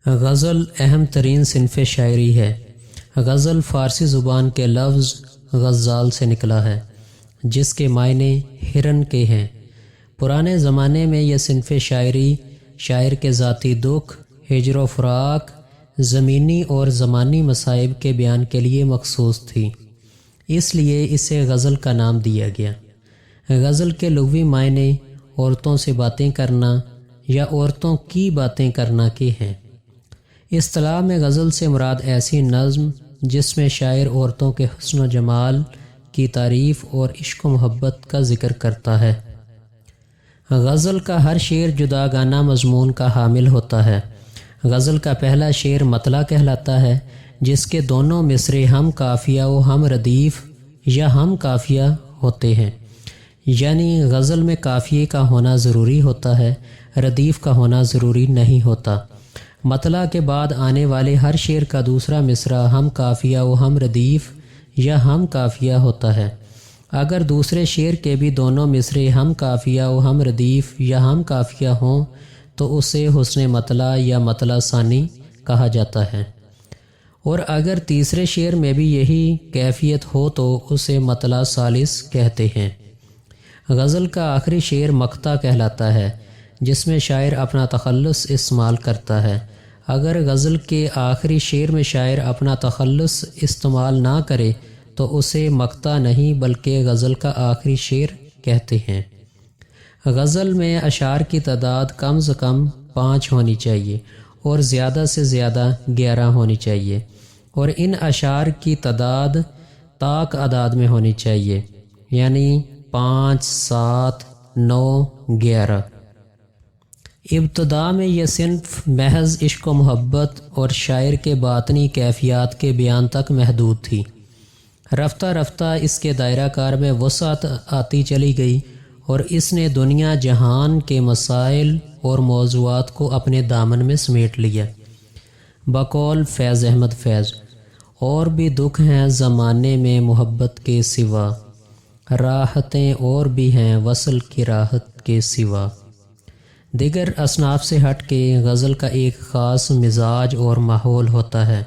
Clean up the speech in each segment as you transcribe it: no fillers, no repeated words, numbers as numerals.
غزل اہم ترین صنف شاعری ہے۔ غزل فارسی زبان کے لفظ غزال سے نکلا ہے، جس کے معنی ہرن کے ہیں۔ پرانے زمانے میں یہ صنف شاعری شاعر کے ذاتی دکھ، ہجر و فراق، زمینی اور زمانی مصائب کے بیان کے لیے مخصوص تھی، اس لیے اسے غزل کا نام دیا گیا۔ غزل کے لغوی معنی عورتوں سے باتیں کرنا یا عورتوں کی باتیں کرنا کے ہیں۔ اصطلاح میں غزل سے مراد ایسی نظم جس میں شاعر عورتوں کے حسن و جمال کی تعریف اور عشق و محبت کا ذکر کرتا ہے۔ غزل کا ہر شعر جداگانہ مضمون کا حامل ہوتا ہے۔ غزل کا پہلا شعر مطلع کہلاتا ہے، جس کے دونوں مصرے ہم قافیہ و ہم ردیف یا ہم قافیہ ہوتے ہیں، یعنی غزل میں قافیے کا ہونا ضروری ہوتا ہے، ردیف کا ہونا ضروری نہیں ہوتا۔ مطلع کے بعد آنے والے ہر شعر کا دوسرا مصرع ہم قافیہ و ہم ردیف یا ہم قافیہ ہوتا ہے۔ اگر دوسرے شعر کے بھی دونوں مصرے ہم قافیہ و ہم ردیف یا ہم قافیہ ہوں تو اسے حسن مطلع یا مطلع ثانی کہا جاتا ہے، اور اگر تیسرے شعر میں بھی یہی کیفیت ہو تو اسے مطلع ثالث کہتے ہیں۔ غزل کا آخری شعر مقطع کہلاتا ہے، جس میں شاعر اپنا تخلص استعمال کرتا ہے۔ اگر غزل کے آخری شعر میں شاعر اپنا تخلص استعمال نہ کرے تو اسے مقطع نہیں بلکہ غزل کا آخری شعر کہتے ہیں۔ غزل میں اشعار کی تعداد کم از کم 5 ہونی چاہیے اور زیادہ سے زیادہ 11 ہونی چاہیے، اور ان اشعار کی تعداد طاق اعداد میں ہونی چاہیے، یعنی 5، 7، 9، 11۔ ابتدا میں یہ صنف محض عشق و محبت اور شاعر کے باطنی کیفیات کے بیان تک محدود تھی۔ رفتہ رفتہ اس کے دائرہ کار میں وسعت آتی چلی گئی اور اس نے دنیا جہان کے مسائل اور موضوعات کو اپنے دامن میں سمیٹ لیا۔ بقول فیض احمد فیض، اور بھی دکھ ہیں زمانے میں محبت کے سوا، راحتیں اور بھی ہیں وصل کی راحت کے سوا۔ دیگر اصناف سے ہٹ کے غزل کا ایک خاص مزاج اور ماحول ہوتا ہے۔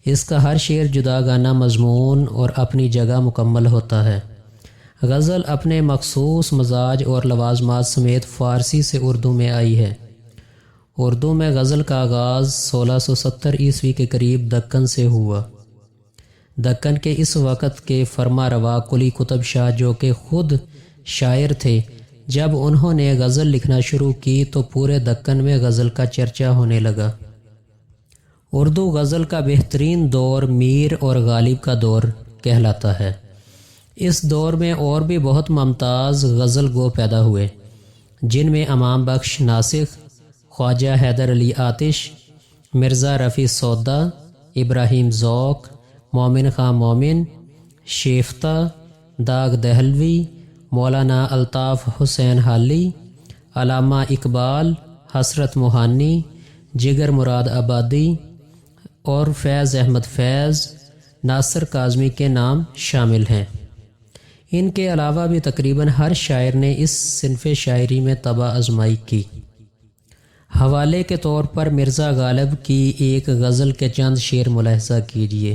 اس کا ہر شعر جداگانہ مضمون اور اپنی جگہ مکمل ہوتا ہے۔ غزل اپنے مخصوص مزاج اور لوازمات سمیت فارسی سے اردو میں آئی ہے۔ اردو میں غزل کا آغاز 1670 عیسوی کے قریب دکن سے ہوا۔ دکن کے اس وقت کے فرما روا قلی قطب شاہ، جو کہ خود شاعر تھے، جب انہوں نے غزل لکھنا شروع کی تو پورے دکن میں غزل کا چرچا ہونے لگا۔ اردو غزل کا بہترین دور میر اور غالب کا دور کہلاتا ہے۔ اس دور میں اور بھی بہت ممتاز غزل گو پیدا ہوئے، جن میں امام بخش ناسخ، خواجہ حیدر علی آتش، مرزا رفیع سودا، ابراہیم ذوق، مومن خان مومن، شیفتہ، داغ دہلوی، مولانا الطاف حسین حالی، علامہ اقبال، حسرت موہانی، جگر مراد آبادی اور فیض احمد فیض، ناصر کاظمی کے نام شامل ہیں۔ ان کے علاوہ بھی تقریباً ہر شاعر نے اس صنف شاعری میں طبع آزمائی کی۔ حوالے کے طور پر مرزا غالب کی ایک غزل کے چند شعر ملاحظہ کیجیے۔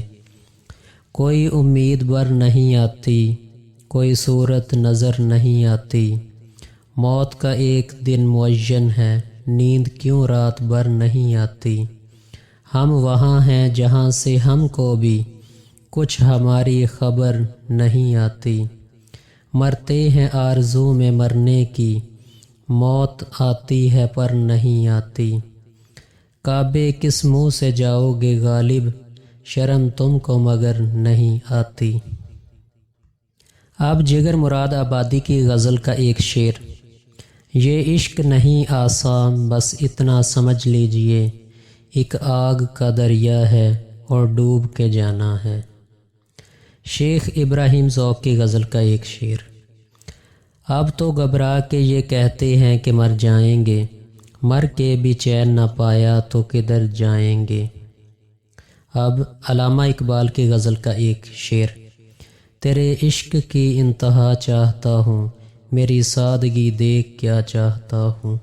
کوئی امید بر نہیں آتی، کوئی صورت نظر نہیں آتی، موت کا ایک دن معین ہے، نیند کیوں رات بھر نہیں آتی، ہم وہاں ہیں جہاں سے ہم کو بھی کچھ ہماری خبر نہیں آتی، مرتے ہیں آرزو میں مرنے کی، موت آتی ہے پر نہیں آتی، کعبے کس منہ سے جاؤ گے غالب، شرم تم کو مگر نہیں آتی۔ اب جگر مراد آبادی کی غزل کا ایک شعر۔ یہ عشق نہیں آسان بس اتنا سمجھ لیجئے، ایک آگ کا دریا ہے اور ڈوب کے جانا ہے۔ شیخ ابراہیم ذوق کی غزل کا ایک شعر۔ اب تو گھبرا کے یہ کہتے ہیں کہ مر جائیں گے، مر کے بھی چین نہ پایا تو کدھر جائیں گے۔ اب علامہ اقبال کی غزل کا ایک شعر۔ تیرے عشق کی انتہا چاہتا ہوں، میری سادگی دیکھ کیا چاہتا ہوں۔